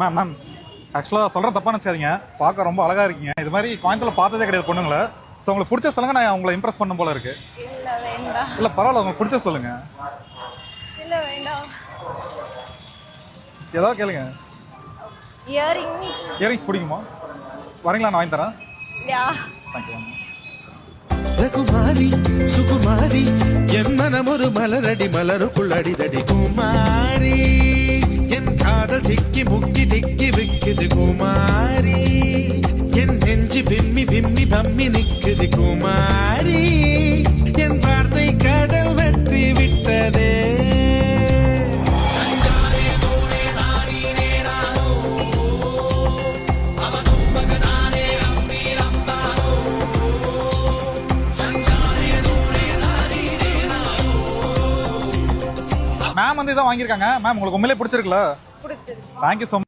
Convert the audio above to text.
Ma'am ma'am ஆக்சுவலாக சொல்கிற தப்பாக நினச்சிக்காதீங்க. பார்க்க ரொம்ப அழகாக இருக்கீங்க. இது மாதிரி கோயம்புத்தூர்ல பார்த்ததே கிடையாது பொண்ணுங்கள. ஸோ உங்களுக்கு பிடிச்ச சொல்லுங்க, நான் உங்களை இம்ப்ரெஸ் பண்ணும் போல இருக்கு. இல்ல வேண்டாம். இல்லை பரவாயில்ல, உங்களுக்கு பிடிச்ச சொல்லுங்க. இல்ல வேண்டாம். ஏதாவது கேளுங்க. இயரிங்ஸ். இயரிங்ஸ் பிடிக்குமா? வரீங்களா, நான் வாங்கி தரேன். யா. தேங்க்யூ. ரகுமாரி சுகுமாரி என் மனம் ஒரு மலரடி மலருக்குள் அடிதடி குமாரி என் காதல் சிக்கி முக்கி திக்கி விக்குது குமாரி என் நெஞ்சு விம்மி விம்மி பம்மி நிக்குது குமாரி என் வார்த்தை கடல் வெற்றி விட்டதே. மேம் வந்து இதான் வாங்கியிருக்காங்க. மேம் உங்களுக்கு உண்மையிலே பிடிச்சிருக்குல்ல? பிடிச்சிருக்கு. Thank you so much.